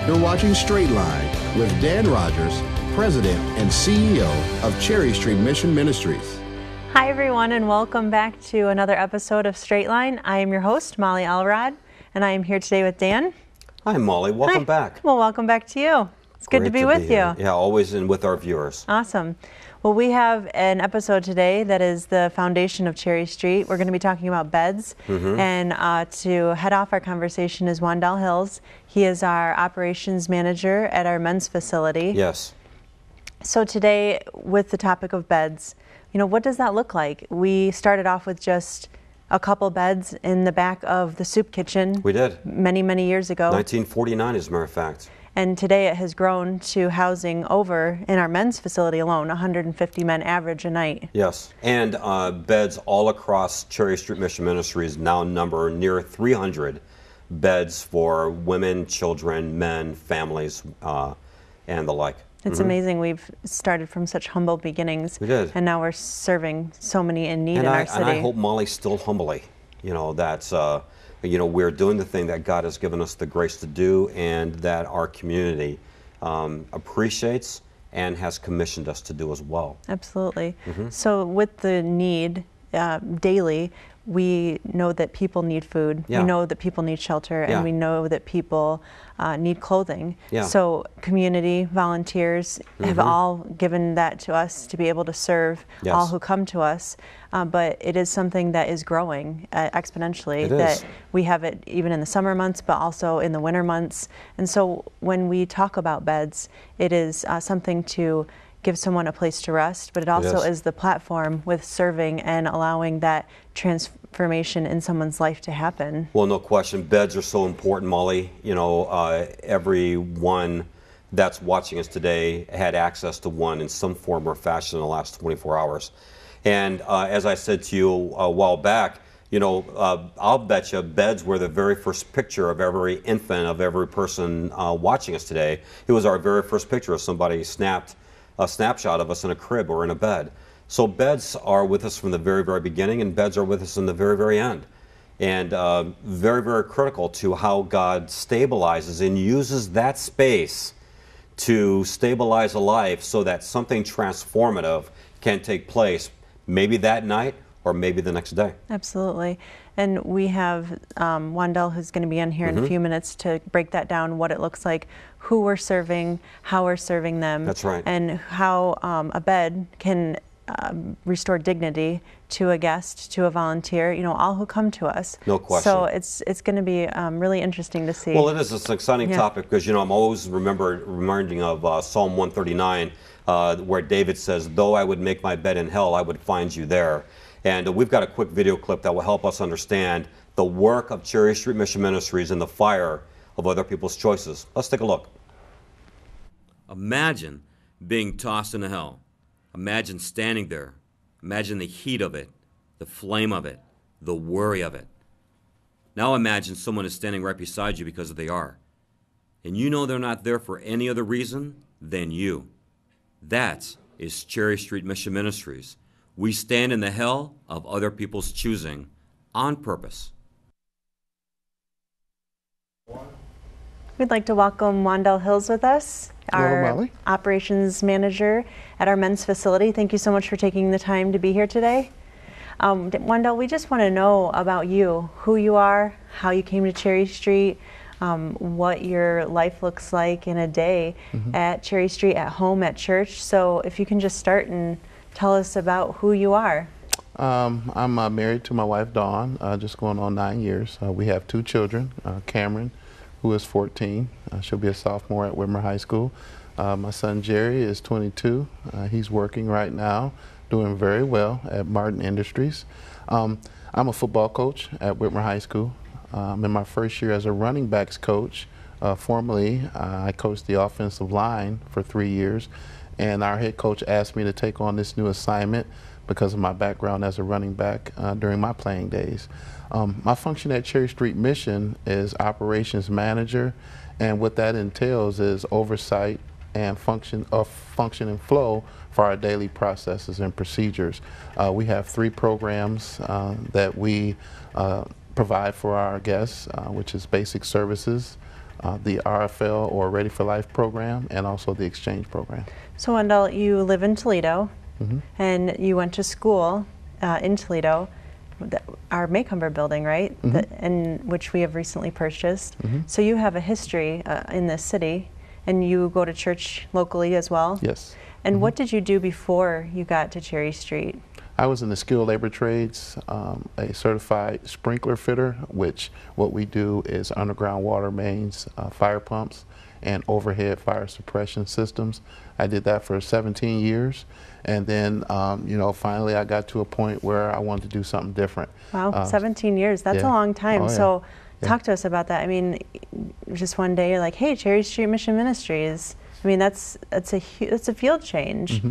You're watching Straight Line with Dan Rogers, President and CEO of Cherry Street Mission Ministries. Hi everyone, and welcome back to another episode of Straight Line. I am your host, Molly Elrod, and I am here today with Dan. Hi Molly, welcome back. Well, welcome back to you. It's good to be with you. Yeah, always and with our viewers. Awesome. Well, we have an episode today that is the foundation of Cherry Street. We're going to be talking about beds, and to head off our conversation is Wandell Hills. He is our operations manager at our men's facility. Yes. So today, with the topic of beds, you know, what does that look like? We started off with just a couple beds in the back of the soup kitchen. We did. Many, many years ago. 1949, as a matter of fact. And today it has grown to housing over, in our men's facility alone, 150 men average a night. Yes, and beds all across Cherry Street Mission Ministries now number near 300 beds for women, children, men, families, and the like. It's amazing. We've started from such humble beginnings. We did. And now we're serving so many in need in our city. And I hope Molly still humbly, you know, that's, you know, we're doing the thing that God has given us the grace to do, and that our community appreciates and has commissioned us to do as well. Absolutely. So with the need daily, we know that people need food, we know that people need shelter, and we know that people need clothing. So community, volunteers have all given that to us to be able to serve all who come to us. But it is something that is growing exponentially. That we have it even in the summer months, but also in the winter months. And so when we talk about beds, it is something to give someone a place to rest, but it also is the platform with serving and allowing that transformation in someone's life to happen. Well, no question. Beds are so important, Molly. You know, everyone that's watching us today had access to one in some form or fashion in the last 24 hours. And as I said to you a while back, you know, I'll bet you beds were the very first picture of every infant, of every person watching us today. It was our very first picture of somebody snapped a snapshot of us in a crib or in a bed. So beds are with us from the very, very beginning, and beds are with us in the very, very end. And very, very critical to how God stabilizes and uses that space to stabilize a life so that something transformative can take place, maybe that night or maybe the next day. Absolutely. And we have Wandell, who's going to be in here in a few minutes to break that down, what it looks like, who we're serving, how we're serving them. That's right. And how a bed can restore dignity to a guest, to a volunteer, you know, all who come to us. No question. So it's going to be really interesting to see. Well, it is. It's an exciting topic because, you know, I'm always reminding of Psalm 139, where David says, "Though I would make my bed in hell, I would find you there." And we've got a quick video clip that will help us understand the work of Cherry Street Mission Ministries and the fire of other people's choices. Let's take a look. Imagine being tossed into hell. Imagine standing there. Imagine the heat of it, the flame of it, the worry of it. Now imagine someone is standing right beside you because they are. And you know they're not there for any other reason than you. That is Cherry Street Mission Ministries. We stand in the hell of other people's choosing on purpose. We'd like to welcome Wandell Hills with us, our operations manager at our men's facility. Thank you so much for taking the time to be here today. Wandell, we just want to know about you, who you are, how you came to Cherry Street, what your life looks like in a day at Cherry Street, at home, at church. So if you can just start and tell us about who you are. I'm married to my wife, Dawn, just going on 9 years. We have 2 children, Cameron, who is 14. She'll be a sophomore at Whitmer High School. My son, Jerry, is 22. He's working right now, doing very well at Martin Industries. I'm a football coach at Whitmer High School. In my first year as a running backs coach, formerly, I coached the offensive line for 3 years. And our head coach asked me to take on this new assignment because of my background as a running back during my playing days. My function at Cherry Street Mission is operations manager, and what that entails is oversight and function and flow for our daily processes and procedures. We have 3 programs that we provide for our guests, which is basic services, the RFL, or Ready for Life program, and also the exchange program. So Wendell, you live in Toledo, and you went to school in Toledo, our Maycomber building, right? And which we have recently purchased. So you have a history in this city, and you go to church locally as well? Yes. And what did you do before you got to Cherry Street? I was in the skilled labor trades, a certified sprinkler fitter, which what we do is underground water mains, fire pumps, and overhead fire suppression systems. I did that for 17 years. And then, you know, finally I got to a point where I wanted to do something different. Wow, 17 years, that's a long time. So talk to us about that. I mean, just one day you're like, hey, Cherry Street Mission Ministries. I mean, that's a field change.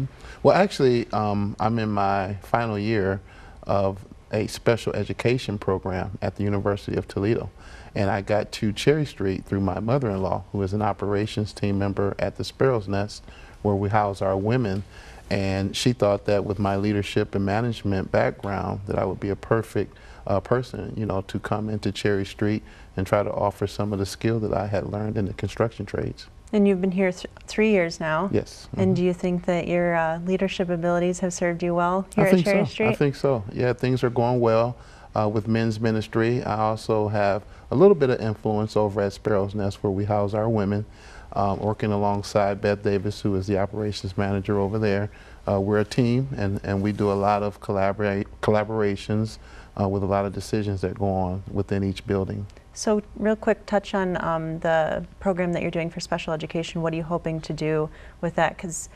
Well, actually, I'm in my final year of a special education program at the University of Toledo. And I got to Cherry Street through my mother-in-law, who is an operations team member at the Sparrow's Nest, where we house our women. And she thought that with my leadership and management background, that I would be a perfect person, you know, to come into Cherry Street and try to offer some of the skill that I had learned in the construction trades. And you've been here 3 years now. Yes. And do you think that your leadership abilities have served you well here at Cherry Street? I think so. Yeah, things are going well with men's ministry. I also have a little bit of influence over at Sparrow's Nest, where we house our women, working alongside Beth Davis, who is the operations manager over there. We're a team, and we do a lot of collaborations with a lot of decisions that go on within each building. So real quick, touch on the program that you're doing for special education. What are you hoping to do with that? Because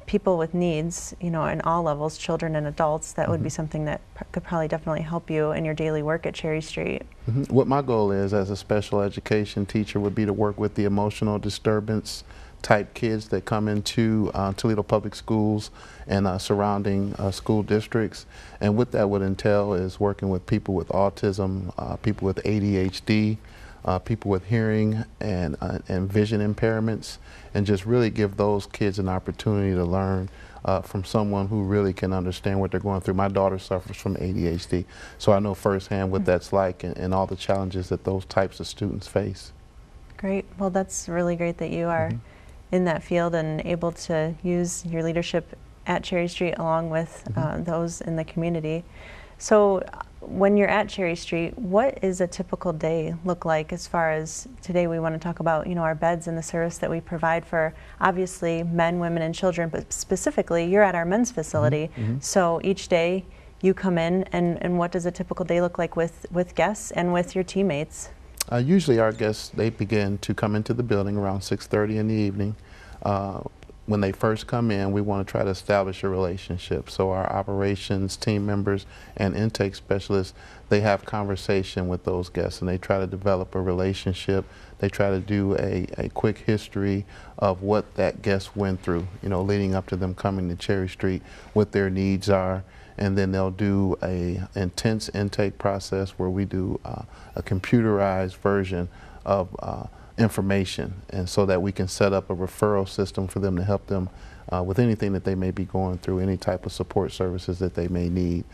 people with needs, you know, in all levels, children and adults, that would be something that could probably definitely help you in your daily work at Cherry Street. What my goal is as a special education teacher would be to work with the emotional disturbance type kids that come into Toledo Public Schools and surrounding school districts. And what that would entail is working with people with autism, people with ADHD, people with hearing and vision impairments, and just really give those kids an opportunity to learn from someone who really can understand what they're going through. My daughter suffers from ADHD, so I know firsthand what that's like and all the challenges that those types of students face. Great. Well, that's really great that you are in that field and able to use your leadership at Cherry Street along with those in the community. So when you're at Cherry Street, what is a typical day look like? As far as today, we want to talk about, you know, our beds and the service that we provide for obviously men, women, and children, but specifically you're at our men's facility. So each day you come in, and what does a typical day look like with guests and with your teammates? Usually our guests, they begin to come into the building around 6:30 in the evening. When they first come in, we want to try to establish a relationship. So our operations team members and intake specialists, they have conversation with those guests, and they try to develop a relationship. They try to do a quick history of what that guest went through, you know, leading up to them coming to Cherry Street, what their needs are. And then they'll do a intense intake process where we do a computerized version of information, and so that we can set up a referral system for them to help them with anything that they may be going through, any type of support services that they may need.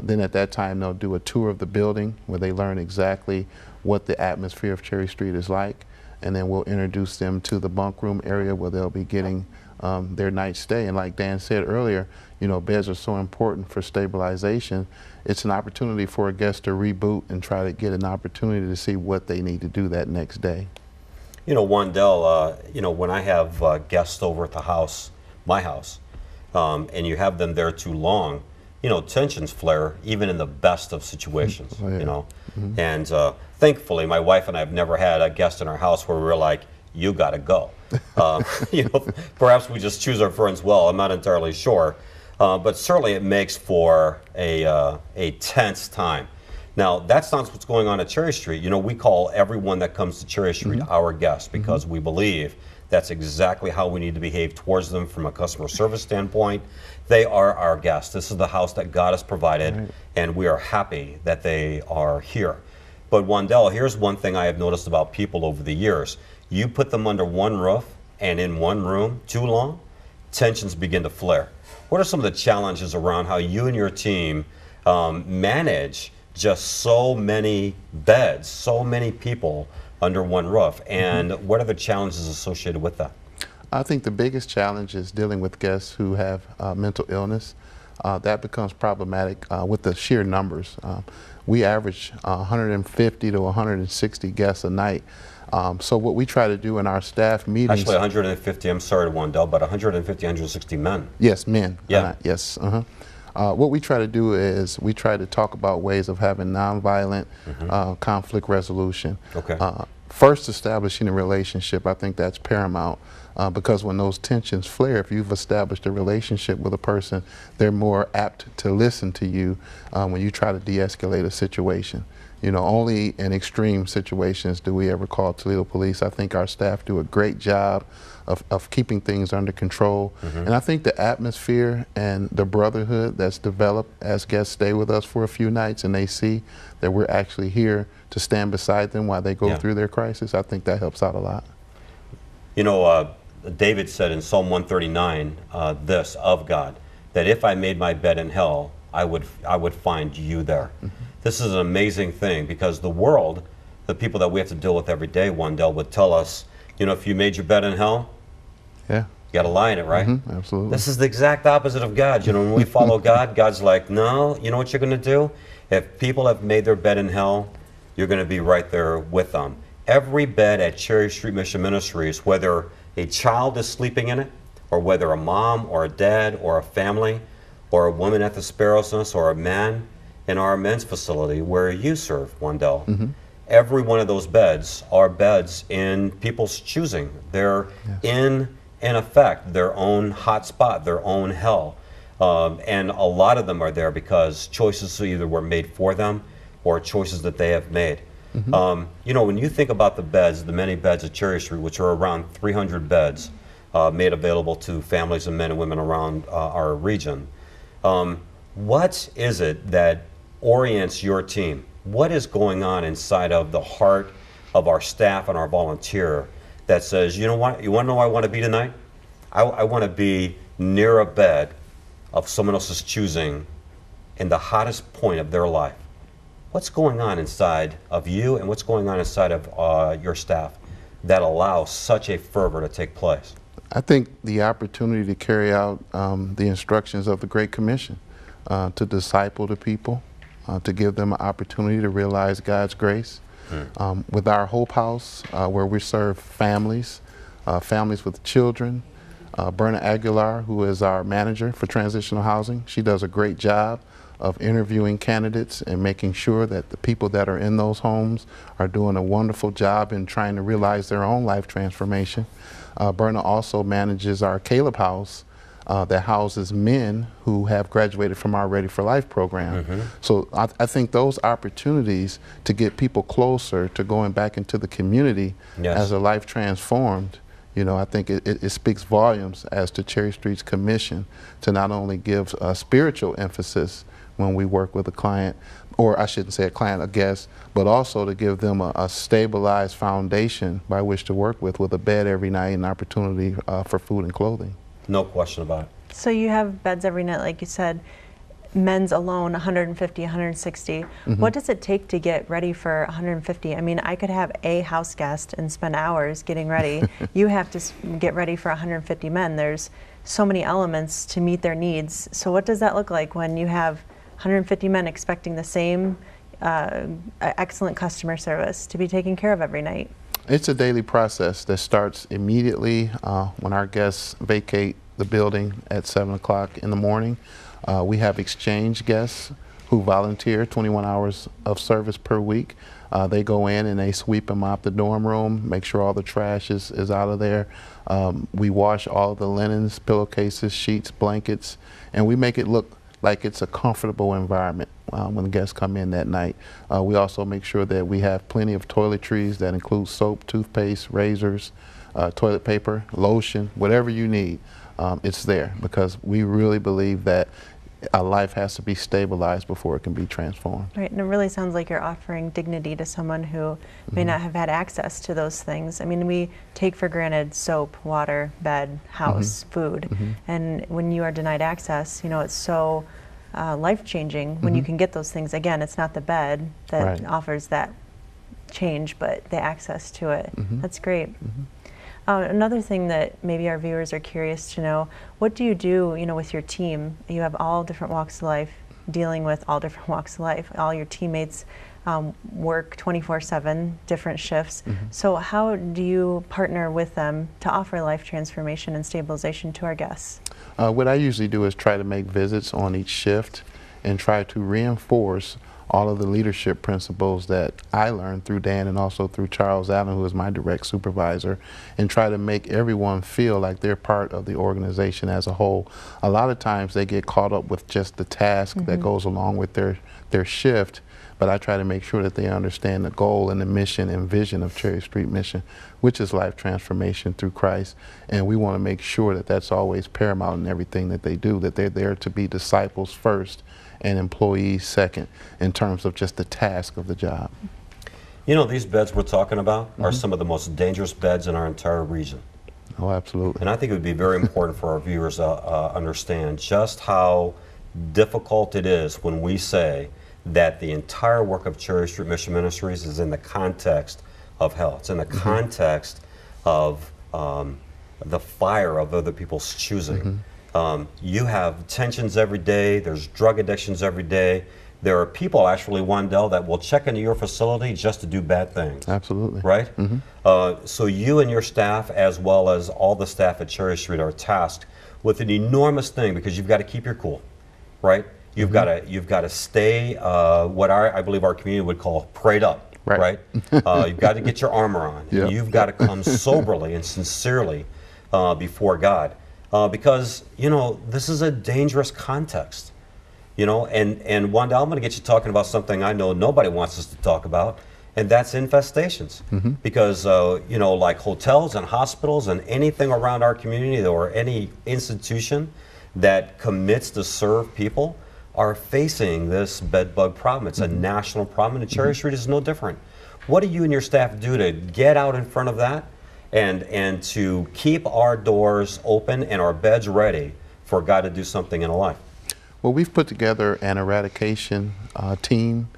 Then at that time they'll do a tour of the building where they learn exactly what the atmosphere of Cherry Street is like, and then we'll introduce them to the bunk room area where they'll be getting their night stay. And like Dan said earlier, you know, beds are so important for stabilization. It's an opportunity for a guest to reboot and try to get an opportunity to see what they need to do that next day. You know, Wendell, you know, when I have guests over at the house, my house, and you have them there too long, you know, tensions flare even in the best of situations, you know. And thankfully, my wife and I have never had a guest in our house where we were like, you got to go. You know, perhaps we just choose our friends well. I'm not entirely sure. But certainly it makes for a tense time. Now, that's not what's going on at Cherry Street. You know, we call everyone that comes to Cherry Street our guest because we believe that's exactly how we need to behave towards them from a customer service standpoint. They are our guests. This is the house that God has provided, and we are happy that they are here. But Wendell, here's one thing I have noticed about people over the years. You put them under one roof and in one room too long, tensions begin to flare. What are some of the challenges around how you and your team manage just so many beds, so many people under one roof. And what are the challenges associated with that? I think the biggest challenge is dealing with guests who have mental illness. That becomes problematic with the sheer numbers. We average 150 to 160 guests a night. So what we try to do in our staff meetings... Actually 150, I'm sorry, Wandell, but 150, 160 men. Yes, men. Yeah. Yes. What we try to do is we try to talk about ways of having nonviolent conflict resolution. Okay. First, establishing a relationship, I think that's paramount. Because when those tensions flare, if you've established a relationship with a person, they're more apt to listen to you when you try to de-escalate a situation. You know, only in extreme situations do we ever call Toledo Police. I think our staff do a great job of keeping things under control. And I think the atmosphere and the brotherhood that's developed as guests stay with us for a few nights and they see that we're actually here to stand beside them while they go through their crisis, I think that helps out a lot. You know, David said in Psalm 139 this of God, that if I made my bed in hell, I would find you there. This is an amazing thing because the world, the people that we have to deal with every day, Wandell, would tell us, you know, if you made your bed in hell, you got to lie in it, right? Absolutely. This is the exact opposite of God. You know, when we follow God, God's like, no, you know what you're going to do? If people have made their bed in hell, you're going to be right there with them. Every bed at Cherry Street Mission Ministries, whether a child is sleeping in it, or whether a mom or a dad or a family or a woman at the Sparrow's Nest or a man in our men's facility where you serve, Wandell, every one of those beds are beds in people's choosing. They're in effect, their own hot spot, their own hell. And a lot of them are there because choices either were made for them or choices that they have made. You know, when you think about the beds, the many beds at Cherry Street, which are around 300 beds made available to families and men and women around our region, what is it that orients your team? What is going on inside of the heart of our staff and our volunteer that says, you know what, you want to know where I want to be tonight? I want to be near a bed of someone else's choosing in the hottest point of their life. What's going on inside of you and what's going on inside of your staff that allows such a fervor to take place? I think the opportunity to carry out the instructions of the Great Commission, to disciple the people, to give them an opportunity to realize God's grace. With our Hope House, where we serve families, families with children, Berna Aguilar, who is our manager for transitional housing, she does a great job of interviewing candidates and making sure that the people that are in those homes are doing a wonderful job in trying to realize their own life transformation. Berna also manages our Caleb House that houses men who have graduated from our Ready for Life program. So I think those opportunities to get people closer to going back into the community as a life transformed, you know, I think it speaks volumes as to Cherry Street's commission to not only give a spiritual emphasis when we work with a client, or I shouldn't say a client, a guest, but also to give them a stabilized foundation by which to work with a bed every night and opportunity for food and clothing. No question about it. So you have beds every night, like you said, men's alone, 150, 160. What does it take to get ready for 150? I mean, I could have a house guest and spend hours getting ready. You have to get ready for 150 men. There's so many elements to meet their needs. So what does that look like when you have 150 men expecting the same excellent customer service to be taken care of every night? It's a daily process that starts immediately when our guests vacate the building at 7 o'clock in the morning. We have exchange guests who volunteer 21 hours of service per week. They go in and they sweep and mop the dorm room, make sure all the trash is out of there. We wash all of the linens, pillowcases, sheets, blankets, and we make it look like it's a comfortable environment when the guests come in that night. We also make sure that we have plenty of toiletries that include soap, toothpaste, razors, toilet paper, lotion, whatever you need. It's there because we really believe that a life has to be stabilized before it can be transformed. Right, and it really sounds like you're offering dignity to someone who may not have had access to those things. I mean, we take for granted soap, water, bed, house, food, and when you are denied access, you know, it's so life-changing when you can get those things. Again, it's not the bed that offers that change, but the access to it. That's great. Another thing that maybe our viewers are curious to know, what do you do, with your team? You have all different walks of life, dealing with all different walks of life. All your teammates work 24/7, different shifts. So how do you partner with them to offer life transformation and stabilization to our guests? What I usually do is try to make visits on each shift and try to reinforce all of the leadership principles that I learned through Dan and also through Charles Allen, who is my direct supervisor, and try to make everyone feel like they're part of the organization as a whole. A lot of times they get caught up with just the task that goes along with their shift, but I try to make sure that they understand the goal and the mission and vision of Cherry Street Mission, which is life transformation through Christ. And we want to make sure that that's always paramount in everything that they do, that they're there to be disciples first and employees second in terms of just the task of the job. These beds we're talking about are some of the most dangerous beds in our entire region. Oh, absolutely. And I think it would be very important for our viewers to understand just how difficult it is when we say that the entire work of Cherry Street Mission Ministries is in the context of hell. It's in the context of the fire of other people's choosing. You have tensions every day, there's drug addictions every day. There are people actually, Wandell, that will check into your facility just to do bad things. Absolutely. Right? So you and your staff, as well as all the staff at Cherry Street, are tasked with an enormous thing because you've got to keep your cool, right? You've got to stay what I believe our community would call prayed up, right? You've got to get your armor on. And you've got to come soberly and sincerely before God. Because, this is a dangerous context, and Wanda, I'm going to get you talking about something I know nobody wants us to talk about, and that's infestations. Because, like hotels and hospitals and anything around our community or any institution that commits to serve people are facing this bed bug problem. It's a national problem, and Cherry Street is no different. What do you and your staff do to get out in front of that? And to keep our doors open and our beds ready for God to do something in a life? Well, we've put together an eradication team,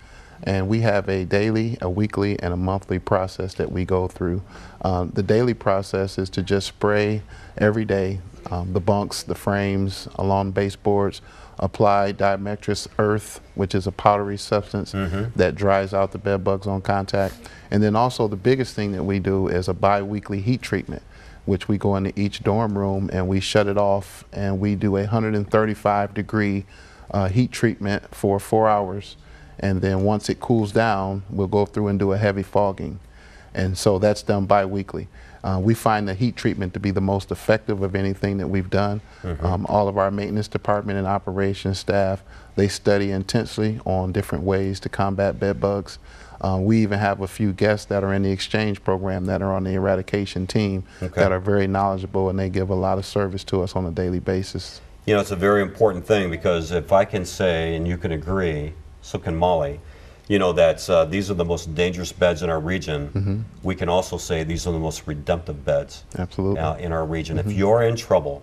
and we have a daily, a weekly, and a monthly process that we go through. The daily process is to just spray every day the bunks, the frames, along baseboards, apply dimetris earth, which is a powdery substance that dries out the bed bugs on contact. And then also the biggest thing that we do is a bi-weekly heat treatment, which we go into each dorm room and we shut it off and we do a 135-degree heat treatment for 4 hours. And then once it cools down, we'll go through and do a heavy fogging. And so that's done bi-weekly. We find the heat treatment to be the most effective of anything that we've done. All of our maintenance department and operations staff, they study intensely on different ways to combat bed bugs. We even have a few guests that are in the exchange program that are on the eradication team that are very knowledgeable, and they give a lot of service to us on a daily basis. It's a very important thing, because if I can say, and you can agree, so can Molly, that these are the most dangerous beds in our region. We can also say these are the most redemptive beds in our region. If you're in trouble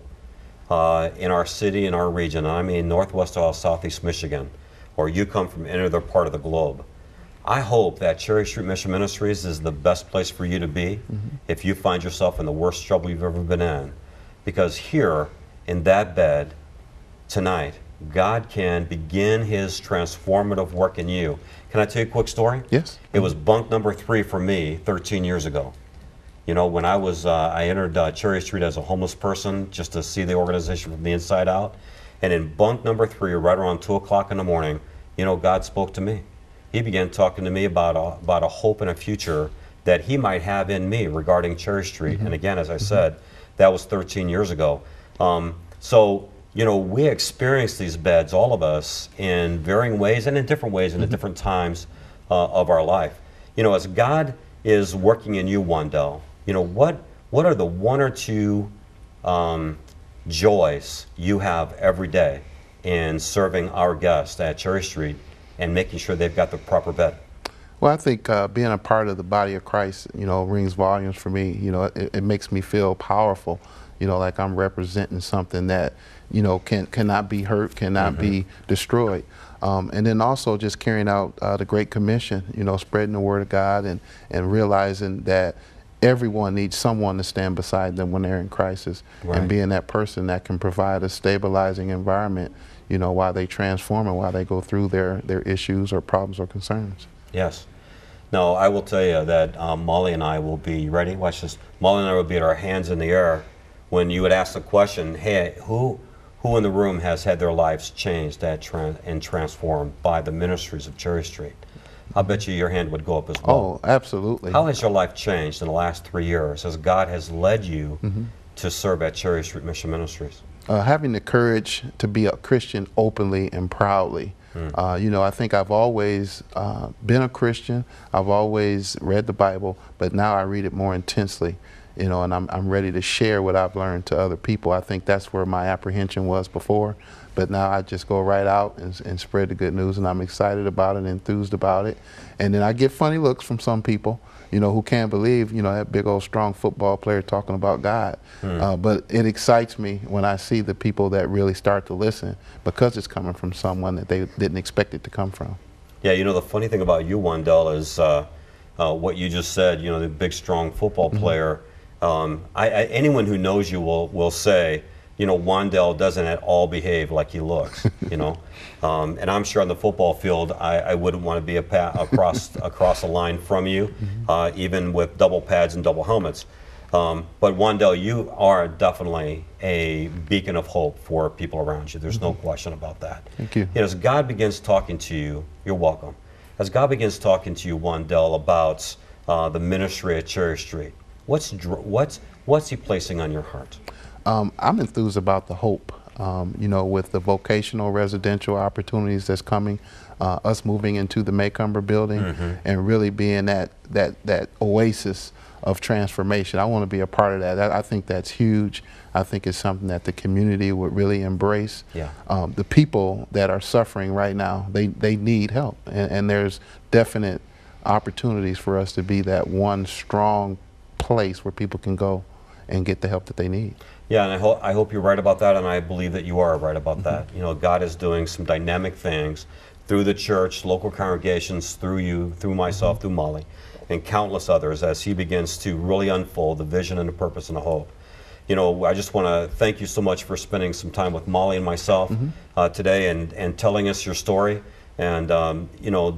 in our city, in our region, I mean Northwest Ohio, Southeast Michigan, or you come from any other part of the globe, I hope that Cherry Street Mission Ministries is the best place for you to be if you find yourself in the worst trouble you've ever been in. Because here, in that bed, tonight, God can begin His transformative work in you. Can I tell you a quick story? Yes. It was bunk number 3 for me 13 years ago. When I entered Cherry Street as a homeless person just to see the organization from the inside out. And in bunk number 3, right around 2 o'clock in the morning, God spoke to me. He began talking to me about a hope and a future that He might have in me regarding Cherry Street. And again, as I said, that was 13 years ago. We experience these beds, all of us, in varying ways and in different ways and at different times of our life. As God is working in you, Wandell, what are the 1 or 2 joys you have every day in serving our guests at Cherry Street and making sure they've got the proper bed? Well, I think being a part of the body of Christ, you know, rings volumes for me. You know, it makes me feel powerful. You know, like I'm representing something that, you know, cannot be hurt, cannot be destroyed. And then also just carrying out the Great Commission, you know, spreading the Word of God and realizing that everyone needs someone to stand beside them when they're in crisis, and being that person that can provide a stabilizing environment, you know, while they transform and while they go through their issues or problems or concerns. Yes. No, I will tell you that Molly and I will be ready. Watch this. Molly and I will be at our hands in the air when you would ask the question, hey, who in the room has had their lives changed and transformed by the ministries of Cherry Street? I bet you your hand would go up as well. Oh, absolutely. How has your life changed in the last 3 years as God has led you to serve at Cherry Street Mission Ministries? Having the courage to be a Christian openly and proudly. You know, I think I've always been a Christian. I've always read the Bible, but now I read it more intensely. You know, and I'm ready to share what I've learned to other people. I think that's where my apprehension was before, but now I just go right out and spread the good news, and I'm excited about it, enthused about it. And then I get funny looks from some people, you know, who can't believe, you know, that big old strong football player talking about God. But it excites me when I see the people that really start to listen, because it's coming from someone that they didn't expect it to come from. Yeah, you know, the funny thing about you, Wandell, is what you just said, you know, the big strong football player. Anyone who knows you will say, you know, Wandell doesn't at all behave like he looks, you know. And I'm sure on the football field, I wouldn't want to be across a line from you, even with double pads and double helmets. But Wandell, you are definitely a beacon of hope for people around you. There's no question about that. Thank you. You know, as God begins talking to you, you're welcome. As God begins talking to you, Wandell, about the ministry at Cherry Street, what's he placing on your heart? I'm enthused about the hope, you know, with the vocational residential opportunities that's coming, us moving into the Maycomber building and really being that oasis of transformation. I want to be a part of that. I think that's huge. I think it's something that the community would really embrace. Yeah. The people that are suffering right now, they need help, and there's definite opportunities for us to be that one strong place where people can go and get the help that they need. Yeah, and I hope you're right about that, and I believe that you are right about that. You know, God is doing some dynamic things through the church, local congregations, through you, through myself, through Molly, and countless others as he begins to really unfold the vision and the purpose and the hope. You know, I just want to thank you so much for spending some time with Molly and myself today and telling us your story. And, you know,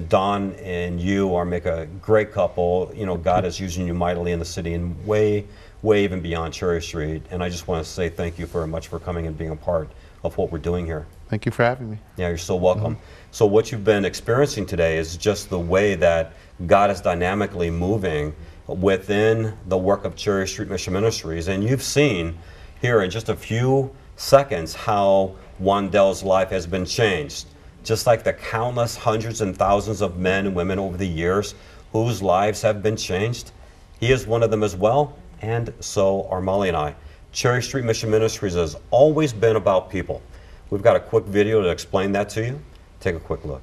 Don and you make a great couple. You know, God is using you mightily in the city and way even beyond Cherry Street. And I just want to say thank you very much for coming and being a part of what we're doing here. Thank you for having me. Yeah, you're so welcome. So what you've been experiencing today is just the way that God is dynamically moving within the work of Cherry Street Mission Ministries. And you've seen here in just a few seconds how Wandell's life has been changed. Just like the countless hundreds and thousands of men and women over the years whose lives have been changed, he is one of them as well, and so are Molly and I. Cherry Street Mission Ministries has always been about people. We've got a quick video to explain that to you. Take a quick look.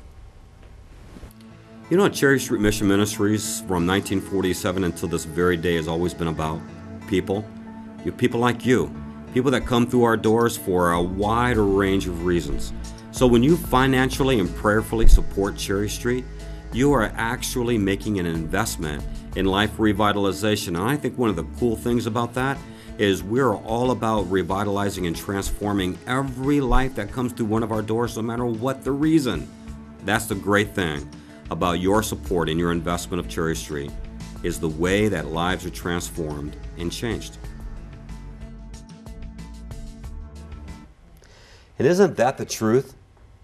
You know, Cherry Street Mission Ministries from 1947 until this very day has always been about people. People like you, people that come through our doors for a wide range of reasons. So when you financially and prayerfully support Cherry Street, you are actually making an investment in life revitalization. And I think one of the cool things about that is we're all about revitalizing and transforming every life that comes through one of our doors, no matter what the reason. That's the great thing about your support and your investment of Cherry Street, is the way that lives are transformed and changed. And isn't that the truth?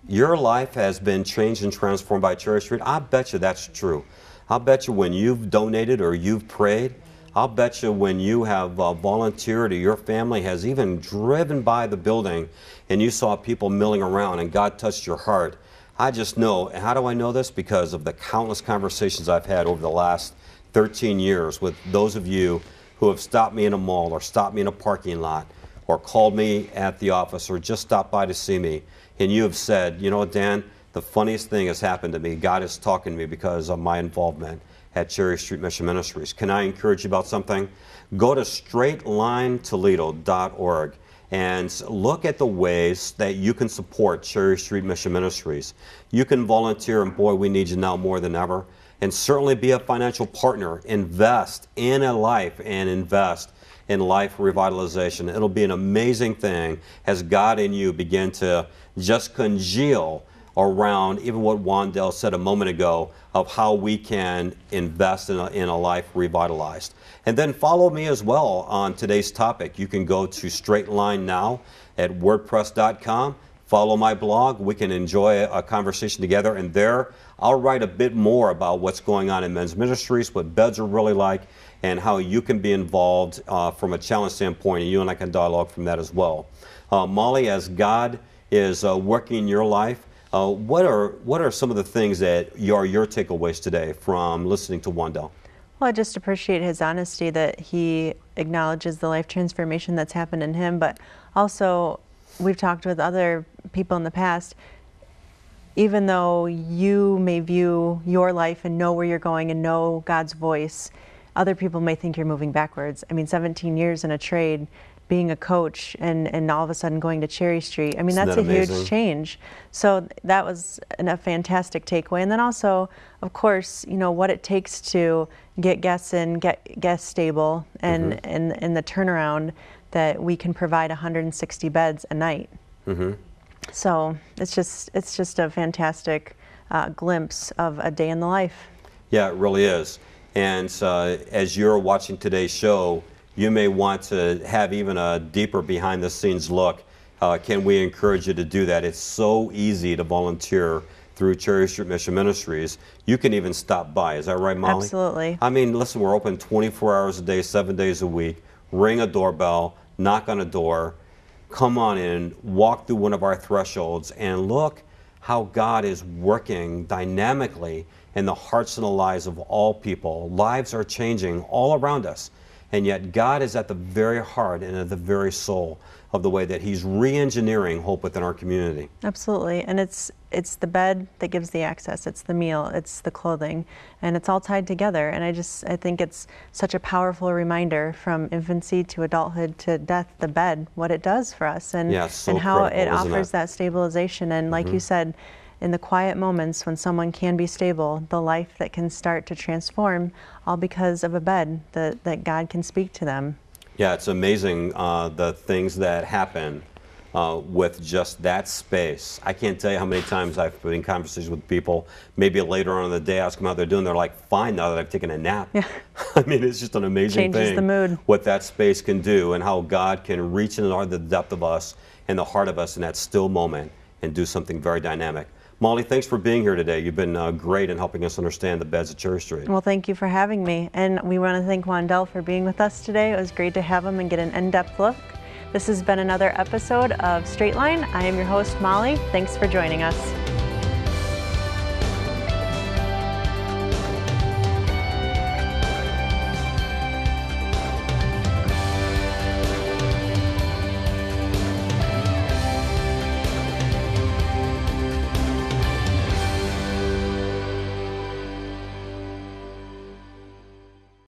Your life has been changed and transformed by Cherry Street. I bet you that's true. I'll bet you when you've donated or you've prayed, I'll bet you when you have volunteered or your family has even driven by the building and you saw people milling around and God touched your heart. I just know, and how do I know this? Because of the countless conversations I've had over the last 13 years with those of you who have stopped me in a mall or stopped me in a parking lot or called me at the office or just stopped by to see me. And you have said, you know, Dan, the funniest thing has happened to me. God is talking to me because of my involvement at Cherry Street Mission Ministries. Can I encourage you about something? Go to straightlinetoledo.org and look at the ways that you can support Cherry Street Mission Ministries. You can volunteer, and boy, we need you now more than ever. And certainly be a financial partner. Invest in a life and invest in life revitalization. It'll be an amazing thing as God and you begin to just congeal around even what Wandell said a moment ago of how we can invest in a life revitalized. And then follow me as well on today's topic. You can go to Straight Line Now at wordpress.com. Follow my blog. We can enjoy a conversation together. And there, I'll write a bit more about what's going on in men's ministries, what beds are really like, and how you can be involved from a challenge standpoint. And you and I can dialogue from that as well. Molly, as God is working in your life, what are some of the things that are your takeaways today from listening to Wandell? Well, I just appreciate his honesty that he acknowledges the life transformation that's happened in him, but also we've talked with other people in the past, even though you may view your life and know where you're going and know God's voice, other people may think you're moving backwards. I mean, 17 years in a trade, being a coach, and all of a sudden going to Cherry Street. I mean, that's a huge change. So that was a fantastic takeaway. And then also, of course, you know, what it takes to get guests in, get guests stable, and the turnaround that we can provide 160 beds a night. So it's just a fantastic glimpse of a day in the life. Yeah, it really is. And as you're watching today's show, you may want to have even a deeper behind-the-scenes look. Can we encourage you to do that? It's so easy to volunteer through Cherry Street Mission Ministries. You can even stop by. Is that right, Molly? Absolutely. I mean, listen, we're open 24 hours a day, 7 days a week. Ring a doorbell, knock on a door, come on in, walk through one of our thresholds, and look how God is working dynamically in the hearts and the lives of all people. Lives are changing all around us. And yet God is at the very heart and at the very soul of the way that He's re-engineering hope within our community. Absolutely. And it's the bed that gives the access. It's the meal. It's the clothing. And it's all tied together. And I think it's such a powerful reminder from infancy to adulthood to death, the bed, what it does for us, and, and how it offers that stabilization. And like you said, in the quiet moments when someone can be stable, the life that can start to transform, all because of a bed that God can speak to them. Yeah, it's amazing the things that happen with just that space. I can't tell you how many times I've been in conversations with people, maybe later on in the day, ask them how they're doing. They're like, fine, now that I've taken a nap. Yeah. I mean, it's just an amazing Changes thing the mood. What that space can do and how God can reach into the depth of us and the heart of us in that still moment and do something very dynamic. Molly, thanks for being here today. You've been great in helping us understand the beds at Cherry Street. Well, thank you for having me. And we want to thank Wandell for being with us today. It was great to have him and get an in-depth look. This has been another episode of Straight Line. I am your host, Molly. Thanks for joining us.